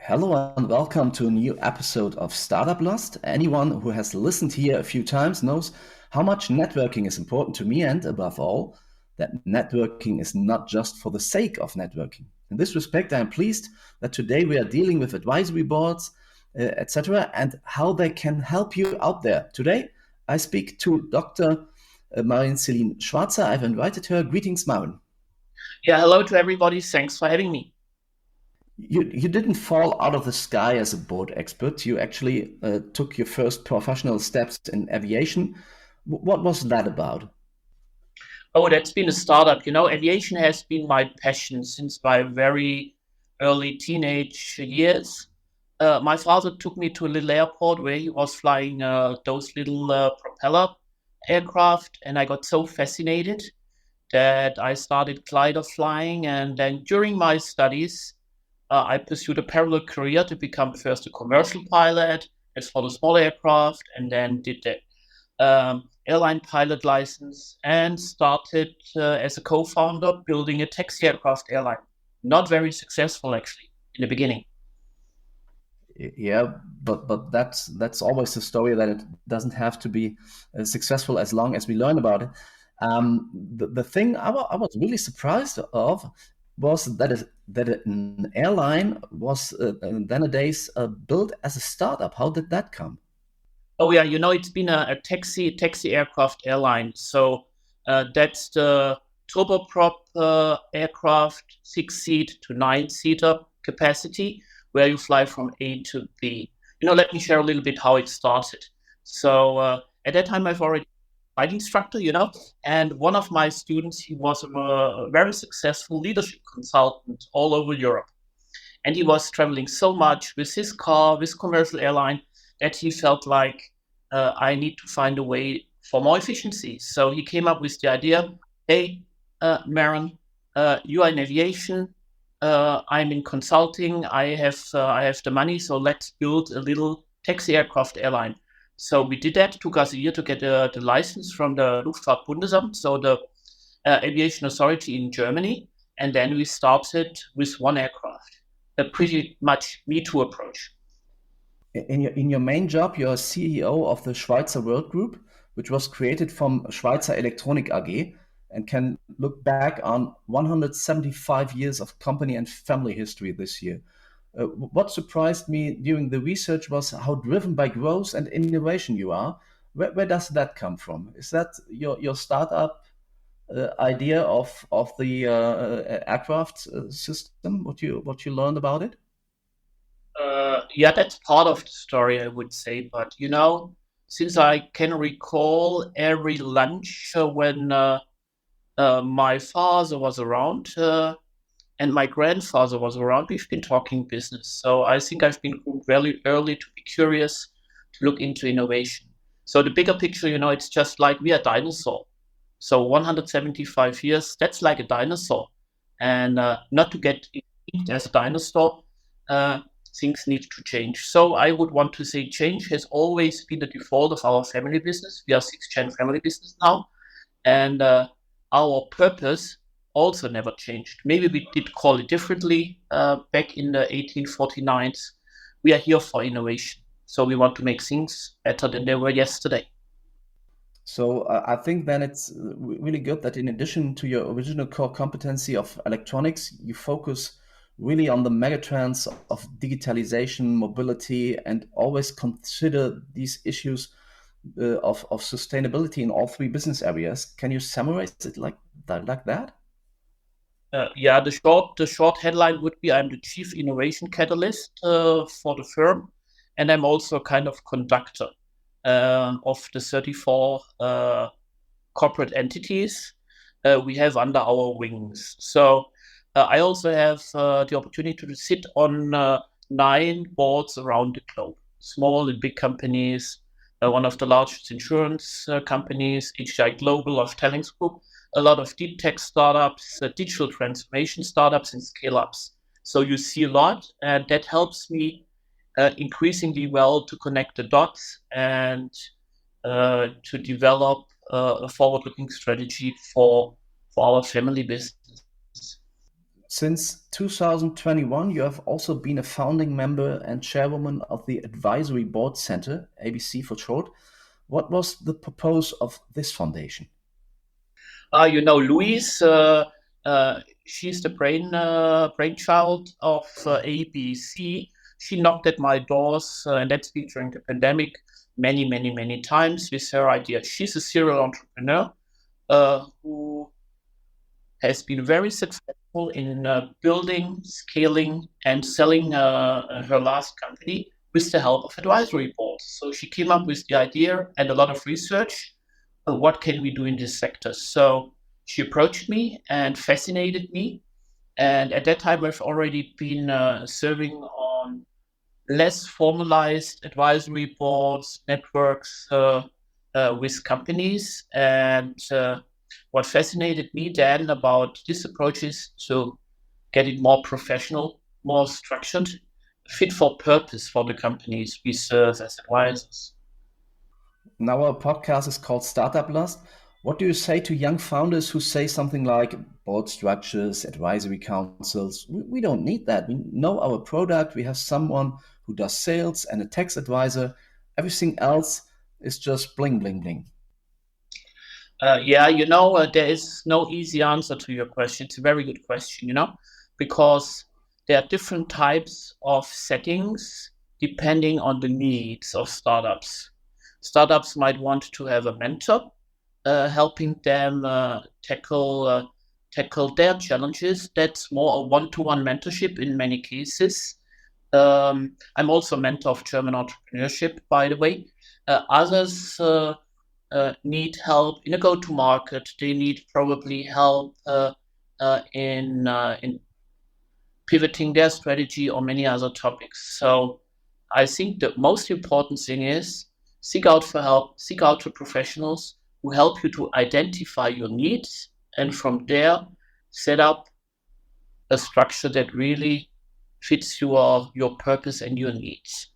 Hello and welcome to a new episode of Startup Lost. Anyone who has listened here a few times knows how much networking is important to me, and above all, that networking is not just for the sake of networking. In this respect, I am pleased that today we are dealing with advisory boards, etc., and how they can help you out there. Today, I speak to Dr. Maren Celine Schweizer. I've invited her. Greetings, Maren. Yeah, hello to everybody. Thanks for having me. You didn't fall out of the sky as a board expert. You actually took your first professional steps in aviation. What was that about? Oh, that's been a startup. Aviation has been my passion since my very early teenage years. My father took me to a little airport where he was flying those little propeller aircraft, and I got so fascinated that I started glider flying. And then during my studies, I pursued a parallel career to become first a commercial pilot as for the small aircraft, and then did the airline pilot license and started as a co-founder building a taxi aircraft airline. Not very successful actually in the beginning. Yeah, but that's always the story that it doesn't have to be successful as long as we learn about it. The thing I was really surprised of was that an airline was then a days built as a startup. How did that come? Oh yeah, it's been a taxi aircraft airline. So that's the turboprop aircraft, 6 seat to 9 seater capacity, where you fly from A to B. Let me share a little bit how it started. So at that time, I've already flight instructor, and one of my students, he was a very successful leadership consultant all over Europe. And he was traveling so much with his car, with commercial airline, that he felt like I need to find a way for more efficiency. So he came up with the idea, hey, Maren, you are in aviation, I'm in consulting, I have the money, so let's build a little taxi aircraft airline. So we did that. It took us a year to get the license from the Luftfahrtbundesamt, so the aviation authority in Germany. And then we started with one aircraft, a pretty much Me Too approach. In your main job, you're CEO of the Schweizer World Group, which was created from Schweizer Elektronik AG and can look back on 175 years of company and family history this year. What surprised me during the research was how driven by growth and innovation you are. Where does that come from? Is that your startup idea of the aircraft system? What you learned about it? Yeah, that's part of the story, I would say. But since I can recall every lunch when my father was around and my grandfather was around, we've been talking business. So I think I've been very early to be curious, to look into innovation. So the bigger picture, it's just like we are dinosaur. So 175 years, that's like a dinosaur. And not to get extinct as a dinosaur, uh, things need to change. So I would want to say change has always been the default of our family business. We are six-gen family business now. And our purpose also never changed. Maybe we did call it differently back in the 1849s. We are here for innovation. So we want to make things better than they were yesterday. So I think then it's really good that in addition to your original core competency of electronics, you focus really on the megatrends of digitalization, mobility, and always consider these issues of sustainability in all three business areas. Can you summarize it like that? Like that? Yeah, the short headline would be I'm the chief innovation catalyst for the firm, and I'm also kind of conductor of the 34 corporate entities we have under our wings. So I also have the opportunity to sit on 9 boards around the globe, small and big companies, one of the largest insurance companies, HDI Global of Tellings Group, a lot of deep tech startups, digital transformation startups, and scale ups. So you see a lot, and that helps me increasingly well to connect the dots and to develop a forward-looking strategy for our family business. Since 2021, you have also been a founding member and chairwoman of the Advisory Board Center, ABC for short. What was the purpose of this foundation? Louise, she's the brainchild of ABC. She knocked at my doors, and that's been during the pandemic, many times with her idea. She's a serial entrepreneur who has been very successful in building, scaling, and selling her last company with the help of advisory boards. So she came up with the idea and a lot of research. What can we do in this sector? So she approached me and fascinated me. And at that time, I've already been serving on less formalized advisory boards, networks with companies. And what fascinated me then about this approach is to get it more professional, more structured, fit for purpose for the companies we serve as advisors. Now, our podcast is called Startup Lust. What do you say to young founders who say something like board structures, advisory councils? We don't need that. We know our product. We have someone who does sales and a tax advisor. Everything else is just bling, bling, bling. There is no easy answer to your question. It's a very good question, because there are different types of settings depending on the needs of startups. Startups might want to have a mentor helping them tackle their challenges. That's more a one-to-one mentorship in many cases. I'm also a mentor of German entrepreneurship, by the way. Others need help in a go-to-market. They need probably help in pivoting their strategy or many other topics. So I think the most important thing is seek out for help, seek out for professionals who help you to identify your needs, and from there set up a structure that really fits your purpose and your needs.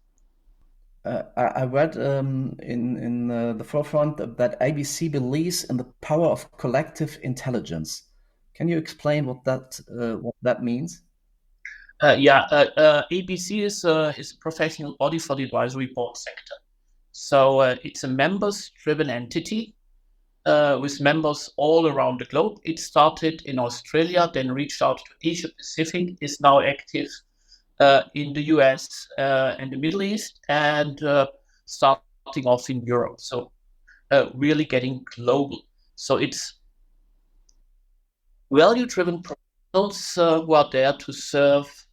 I read in the forefront that ABC believes in the power of collective intelligence. Can you explain what that means? ABC is a professional body for the advisory board sector. So it's a members-driven entity with members all around the globe. It started in Australia, then reached out to Asia Pacific, is now active in the US and the Middle East, and starting off in Europe. So really getting global. So it's value-driven professionals who are there to serve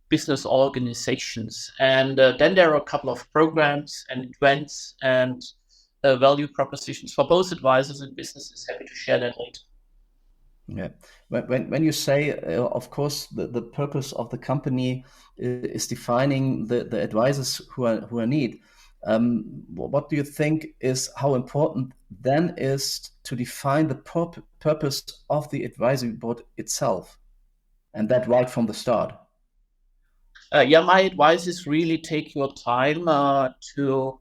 business organizations. And then there are a couple of programs and events and value propositions for both advisors and businesses. Happy to share that later. Yeah. When you say, of course, the purpose of the company is defining the advisors who are need. What do you think is how important then is to define the purpose of the advisory board itself, and that right from the start? My advice is really take your time to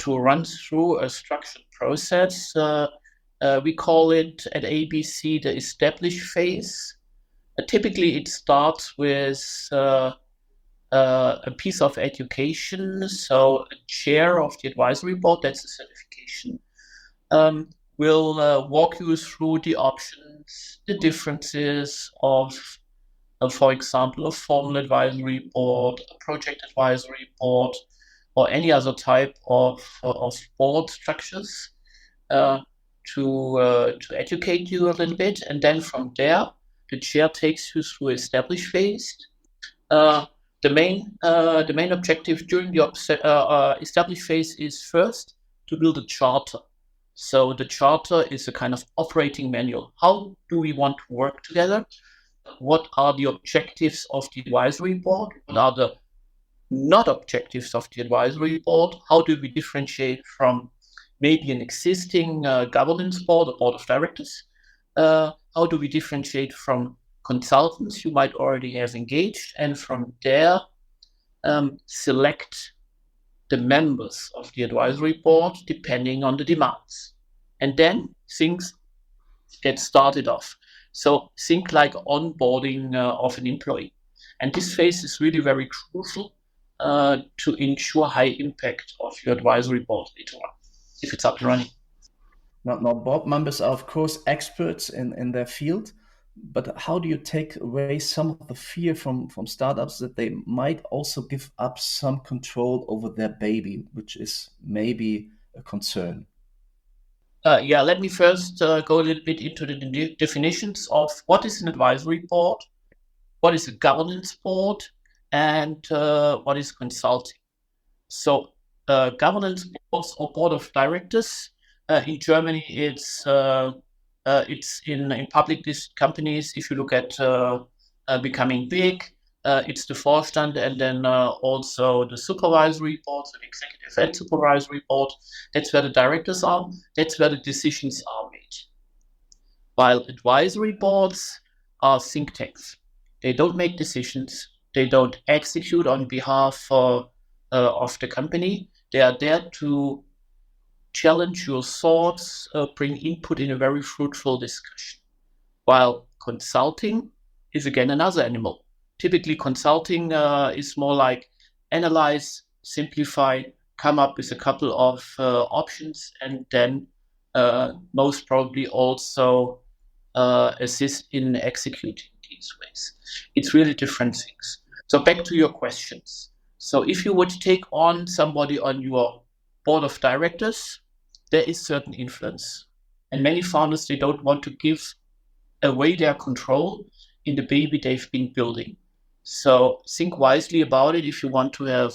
run through a structured process. We call it at ABC the establish phase. Typically, it starts with a piece of education. So, a chair of the advisory board, that's a certification, will walk you through the options, the differences of, for example, a formal advisory board, a project advisory board, or any other type of board structures to educate you a little bit. And then from there, the chair takes you through established phase. The main objective during the established phase is first to build a charter. So the charter is a kind of operating manual. How do we want to work together? What are the objectives of the advisory board? What are the not objectives of the advisory board? How do we differentiate from maybe an existing governance board or board of directors? How do we differentiate from consultants you might already have engaged? And from there, select the members of the advisory board depending on the demands. And then things get started off. So think like onboarding of an employee. And this phase is really very crucial to ensure high impact of your advisory board later on, if it's up and running. Now, board members are, of course, experts in their field, but how do you take away some of the fear from startups that they might also give up some control over their baby, which is maybe a concern? Yeah, let me first go a little bit into the definitions of what is an advisory board, what is a governance board, and what is consulting. So governance boards or board of directors in Germany, it's in public companies. If you look at becoming big, it's the Vorstand and then also the supervisory board, so the executive and supervisory board. That's where the directors are. That's where the decisions are made. While advisory boards are think tanks. They don't make decisions. They don't execute on behalf of the company. They are there to challenge your thoughts, bring input in a very fruitful discussion. While consulting is again another animal. Typically, consulting is more like analyze, simplify, come up with a couple of options, and then most probably also assist in executing these ways. It's really different things. So back to your questions. So if you would take on somebody on your board of directors, there is certain influence. And many founders, they don't want to give away their control in the baby they've been building. So think wisely about it if you want to have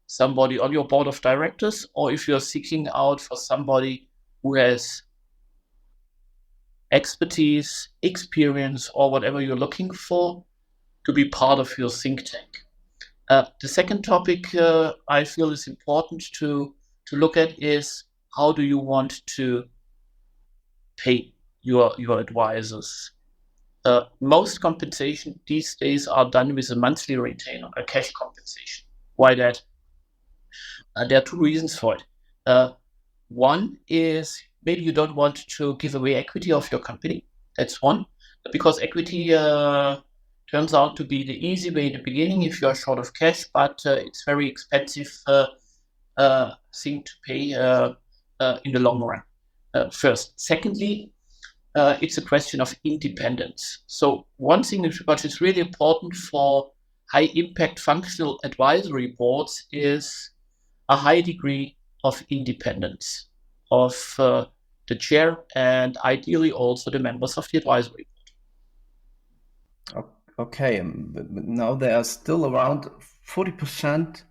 somebody on your board of directors, or if you're seeking out for somebody who has expertise, experience, or whatever you're looking for to be part of your think tank. The second topic I feel is important to look at is how do you want to pay your advisors? Most compensation these days are done with a monthly retainer, a cash compensation. Why that? There are two reasons for it. One is maybe you don't want to give away equity of your company. That's one, because equity turns out to be the easy way in the beginning if you are short of cash, but it's very expensive thing to pay in the long run. First. Secondly, it's a question of independence. So one thing which is really important for high impact functional advisory boards is a high degree of independence of the chair and ideally also the members of the advisory board. Okay, but now there are still around 40%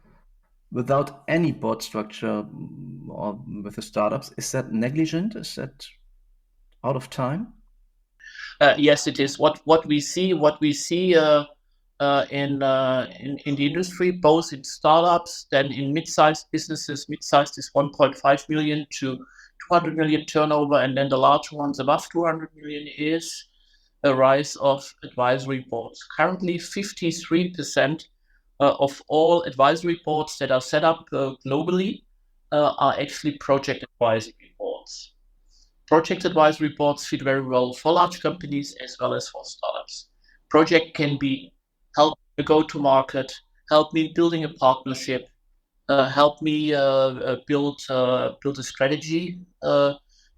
without any board structure or with the startups. Is that negligent? Is that out of time? Yes, it is. What we see in the industry, both in startups, then in mid-sized businesses. Mid-sized is 1.5 million to 200 million turnover, and then the larger ones above 200 million is a rise of advisory boards. Currently, 53% of all advisory boards that are set up globally are actually project advisory boards. Project advisory boards fit very well for large companies as well as for startups. Project can be help me go to market, help me building a partnership, help me build a strategy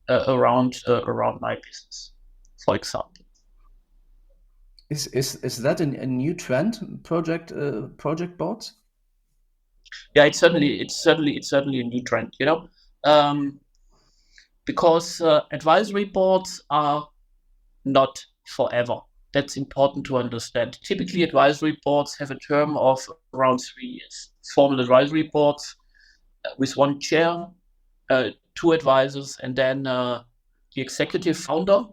around my business, for example. Is that a new trend? Project boards? Yeah, it's certainly a new trend. Because advisory boards are not forever. That's important to understand. Typically, advisory boards have a term of around 3 years. Formal advisory boards with one chair, two advisors, and then the executive founder,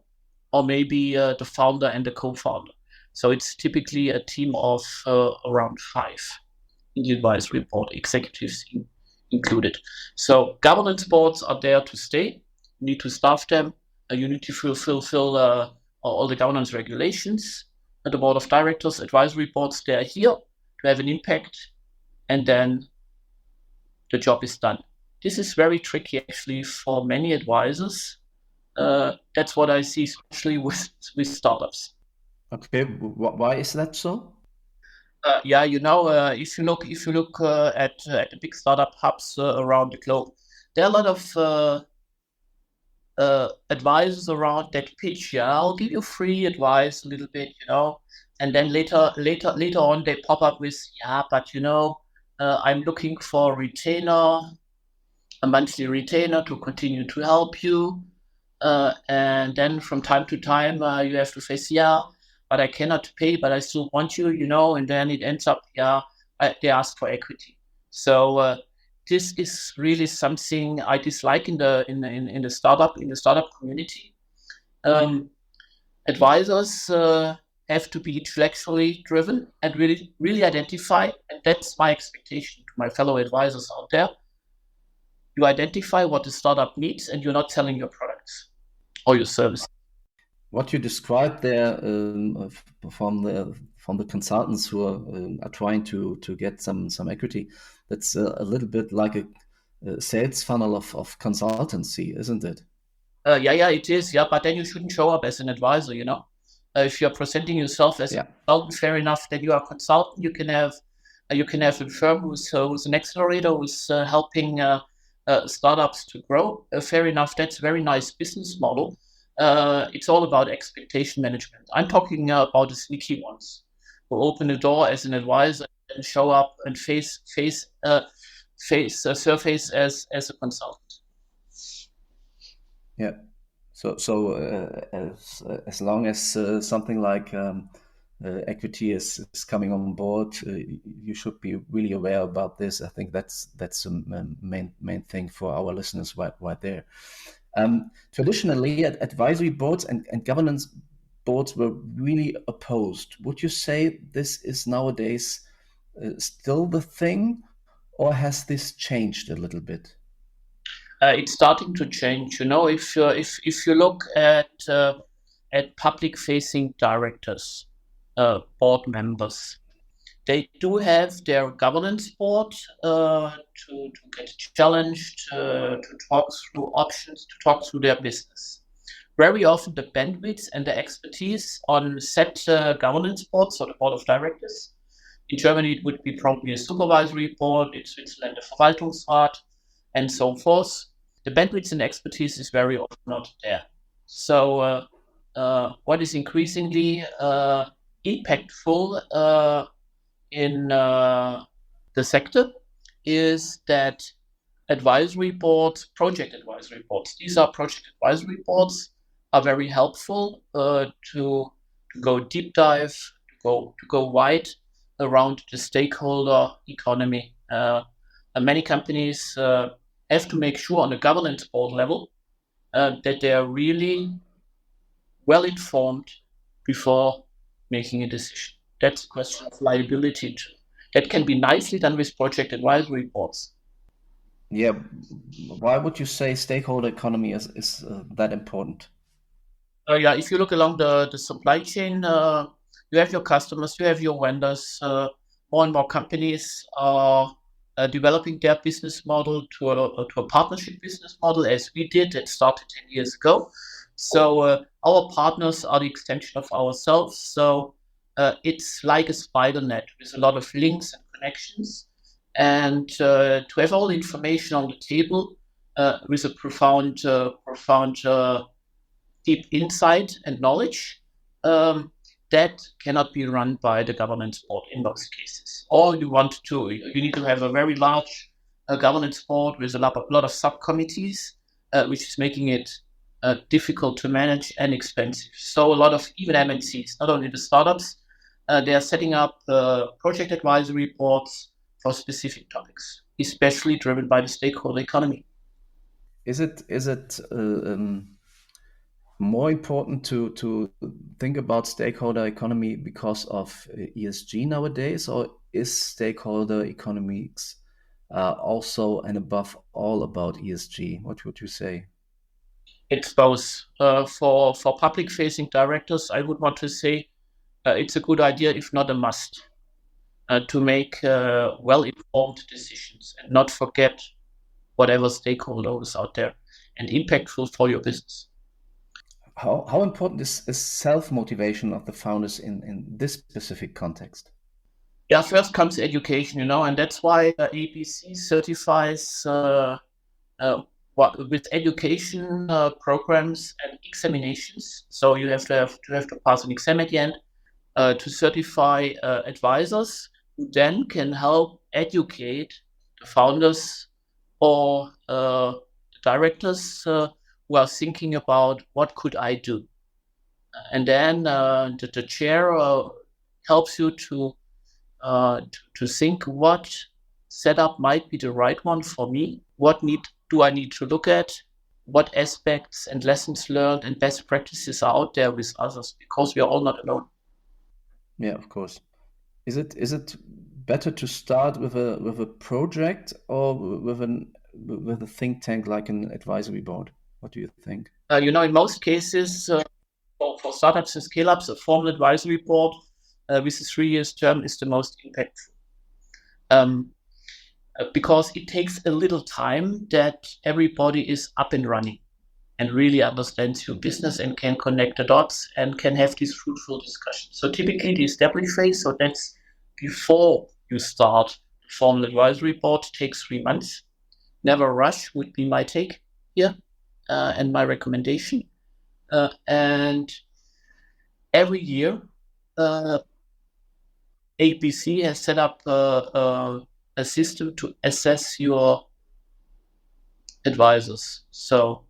or maybe the founder and the co-founder. So it's typically a team of around 5 in the advisory board, executives included. So governance boards are there to stay. You need to staff them. You need to fulfill all the governance regulations. The board of directors, advisory boards, they are here to have an impact, and then the job is done. This is very tricky actually for many advisors That's what I see, especially with startups. Okay, why is that so? Yeah, if you look at the big startup hubs around the globe, there are a lot of advisors around that pitch. Yeah, I'll give you free advice a little bit, and then later on they pop up with, yeah, but I'm looking for a retainer, a monthly retainer to continue to help you. And then from time to time, you have to face, yeah, but I cannot pay, but I still want you, and then it ends up, yeah, they ask for equity. So this is really something I dislike in the startup community. Um, Advisors have to be intellectually driven and really identify, and that's my expectation to my fellow advisors out there. You identify what the startup needs, and you're not selling your products or your service. What you described there from the consultants who are trying to get some equity, that's a little bit like a sales funnel of consultancy, isn't it? Yeah, it is. Yeah, but then you shouldn't show up as an advisor. If you're presenting yourself as a Yeah. consultant, fair enough. Then you are a consultant. You can have a firm who's an accelerator who's helping startups to grow. Fair enough. That's a very nice business model. It's all about expectation management. I'm talking about the sneaky ones who open the door as an advisor and show up and surface as a consultant. Yeah. So as long as something like equity is coming on board, you should be really aware about this. I think that's the main thing for our listeners right there. Traditionally, advisory boards and governance boards were really opposed. Would you say this is nowadays still the thing, or has this changed a little bit? It's starting to change. If you look at public facing directors, board members, they do have their governance board to get challenged, to talk through options, to talk through their business. Very often, the bandwidth and the expertise on set governance boards, or the board of directors. In Germany, it would be probably a supervisory board. In Switzerland, a Verwaltungsrat, and so forth. The bandwidth and expertise is very often not there. So, what is increasingly impactful in the sector is that advisory boards, project advisory boards, these are project advisory boards, are very helpful to go deep dive, to go wide around the stakeholder economy. Many companies have to make sure on the governance board level that they are really well informed before making a decision. That's a question of liability too. That can be nicely done with project advisory boards. Yeah, why would you say stakeholder economy is that important? Yeah, if you look along the supply chain, you have your customers, you have your vendors. More and more companies are developing their business model to a partnership business model, as we did. It started 10 years ago. So our partners are the extension of ourselves. So it's like a spider net with a lot of links and connections. And to have all the information on the table with a profound deep insight and knowledge, that cannot be run by the governance board in most cases. Or you need to have a very large governance board with a lot of subcommittees, which is making it difficult to manage and expensive. So a lot of even MNCs, not only the startups, they are setting up project advisory boards for specific topics, especially driven by the stakeholder economy. Is it more important to think about stakeholder economy because of ESG nowadays, or is stakeholder economics also and above all about ESG? What would you say? It's both. For public facing directors, I would want to say it's a good idea, if not a must, to make well informed decisions and not forget whatever stakeholder is out there and impactful for your business. How important is self-motivation of the founders in this specific context? Yeah, first comes education, and that's why ABC certifies with education programs and examinations. So you have to pass an exam at the end to certify advisors who then can help educate the founders or directors who are thinking about what could I do. And then the chair helps you to think what setup might be the right one for me. What do I need to look at? What aspects and lessons learned and best practices are out there with others? Because we are all not alone. Yeah, of course. Is it better to start with a project or with a think tank like an advisory board? What do you think? In most cases, for startups and scale ups, a formal advisory board with a 3 years term is the most impactful. Because it takes a little time that everybody is up and running and really understands your business and can connect the dots and can have these fruitful discussions. So typically the establish phase, so that's before you start the formal advisory board, takes 3 months. Never rush would be my take here and my recommendation. And every year, ABC has set up a system to assess your advisors. So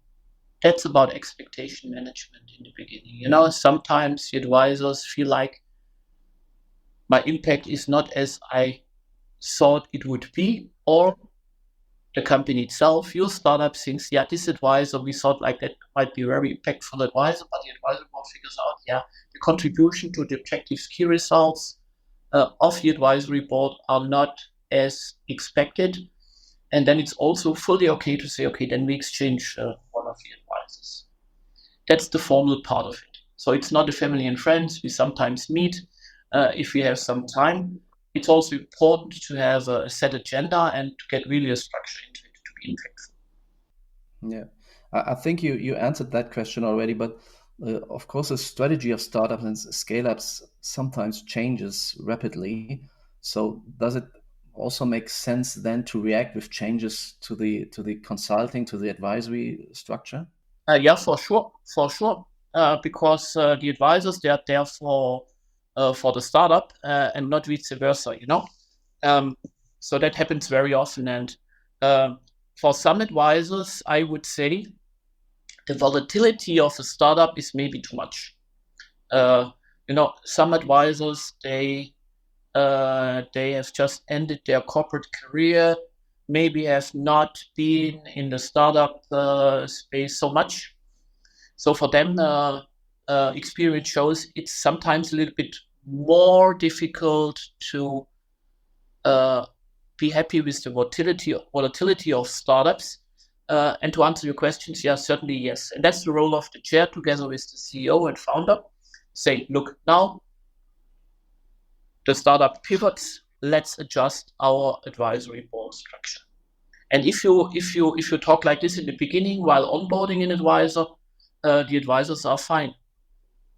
that's about expectation management in the beginning. Sometimes the advisors feel like my impact is not as I thought it would be, or the company itself, your startup thinks, yeah, this advisor, we thought like that might be a very impactful advisor, but the advisor board figures out, yeah, the contribution to the objectives key results of the advisory board are not as expected. And then it's also fully okay to say, okay, then we exchange one of the advisors. That's the formal part of it. So it's not a family and friends. We sometimes meet if we have some time. It's also important to have a set agenda and to get really a structure into it to be impactful. Yeah, I think you answered that question already, but of course, the strategy of startups and scale-ups sometimes changes rapidly. So does it also make sense then to react with changes to the consulting, to the advisory structure? Yeah, for sure. Because the advisors, they are there for the startup and not vice versa. So that happens very often. And for some advisors, I would say the volatility of a startup is maybe too much. Some advisors, they have just ended their corporate career, maybe have not been in the startup space so much. So for them, experience shows it's sometimes a little bit more difficult to be happy with the volatility of startups. And to answer your questions, yeah, certainly yes. And that's the role of the chair together with the CEO and founder. Say, look, now the startup pivots. Let's adjust our advisory board structure. And if you talk like this in the beginning while onboarding an advisor, the advisors are fine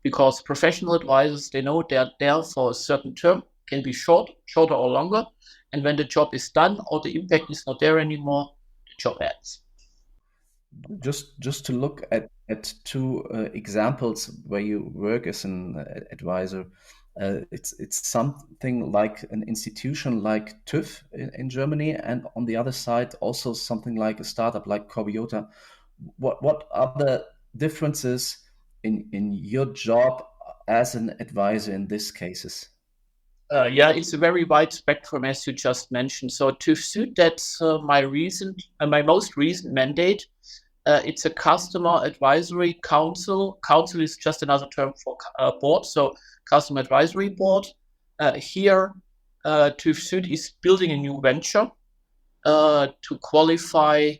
because professional advisors, they know they're there for a certain term, can be shorter or longer. And when the job is done or the impact is not there anymore, the job ends. Just to look at two examples where you work as an advisor. It's something like an institution like TÜV in Germany, and on the other side also something like a startup like Corbiota. What are the differences in your job as an advisor in these cases? Yeah, it's a very wide spectrum, as you just mentioned. So to suit that's my most recent mandate. It's a customer advisory council. Council is just another term for board. So customer advisory board. Here, TÜV Süd is building a new venture to qualify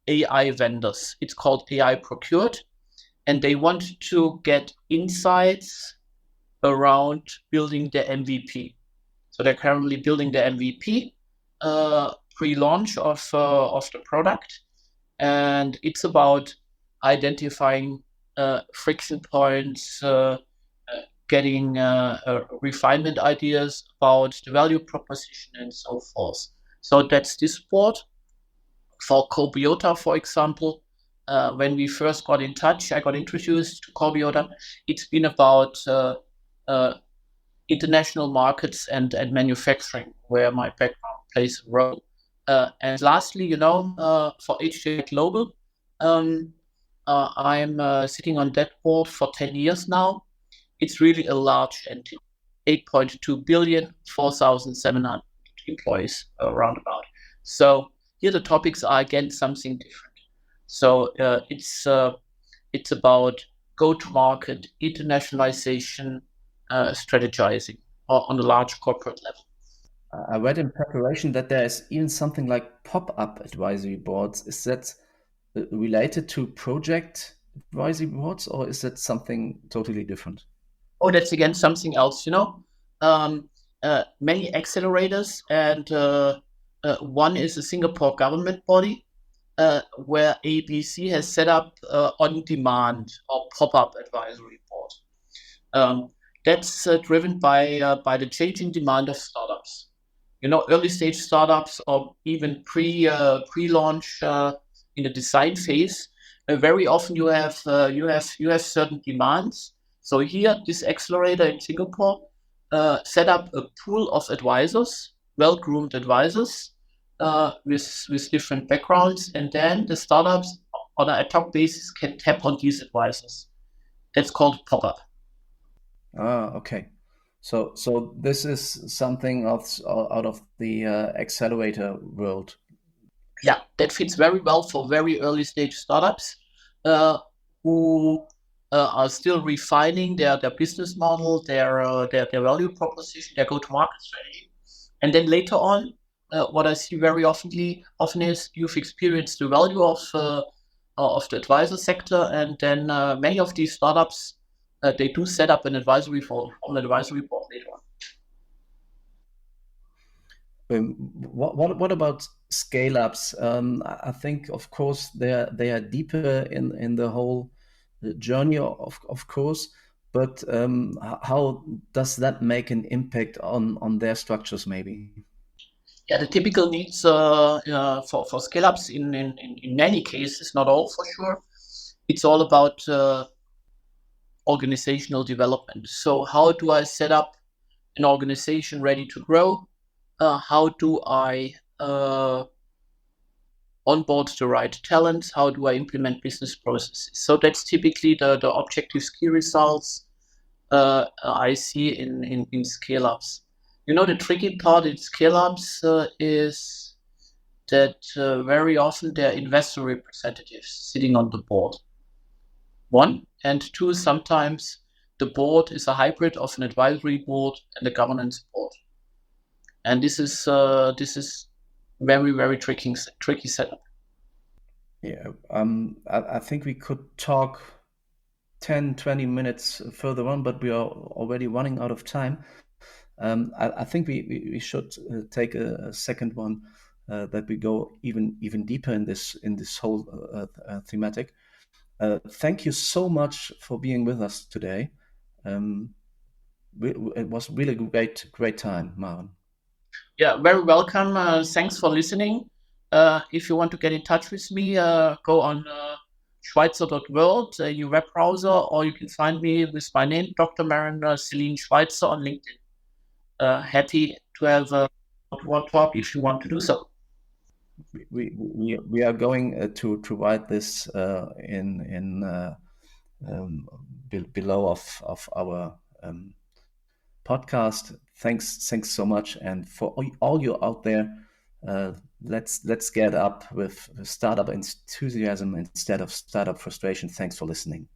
AI vendors. It's called AI Procured, and they want to get insights around building the MVP. So they're currently building the MVP pre-launch of the product, and it's about identifying friction points, getting refinement ideas about the value proposition and so forth. So that's this board. For Cobiota, for example, when we first got in touch, I got introduced to Cobiota. It's been about international markets and manufacturing, where my background plays a role. And lastly, for HDI Global, I'm sitting on that board for 10 years now. It's really a large entity, 8.2 billion, 4,700 employees roundabout. So here the topics are again something different. So it's about go-to-market, internationalization, strategizing on a large corporate level. I read in preparation that there is even something like pop-up advisory boards. Is that related to project advisory boards, or is that something totally different? Oh, that's again something else. Many accelerators, and one is a Singapore government body where ABC has set up on-demand or pop-up advisory board. That's driven by the changing demand of startups. Early stage startups or even pre-launch in the design phase. Very often you have certain demands. So here, this accelerator in Singapore set up a pool of advisors, well-groomed advisors with different backgrounds, and then the startups on an ad hoc basis can tap on these advisors. That's called pop-up. Okay. So this is something out of the accelerator world. Yeah, that fits very well for very early stage startups who are still refining their business model, their value proposition, their go-to-market strategy. And then later on, what I see very often is you've experienced the value of the advisor sector, and then many of these startups they do set up an advisory board later on. What about scale ups? I think, of course, they are deeper in the whole journey, of course. But how does that make an impact on their structures, maybe? Yeah, the typical needs for scale ups in many cases, not all for sure. It's all about organizational development. So how do I set up an organization ready to grow? How do I onboard the right talents? How do I implement business processes? So that's typically the objectives, key results I see in scale ups. The tricky part in scale ups is that very often they're investor representatives sitting on the board. One, and two, sometimes the board is a hybrid of an advisory board and a governance board. And this is very, very tricky setup. Yeah, I think we could talk 10, 20 minutes further on, but we are already running out of time. I think we should take a second one that we go even deeper in this whole thematic. Thank you so much for being with us today. It was really great time, Maren. Yeah, very welcome. Thanks for listening. If you want to get in touch with me, go on Schweizer.world, your web browser, or you can find me with my name, Dr. Maren Celine Schweizer, on LinkedIn. Happy to have a one talk if you want to do so. We are going to write this below of our podcast. Thanks so much, and for all you out there, let's get up with startup enthusiasm instead of startup frustration. Thanks for listening.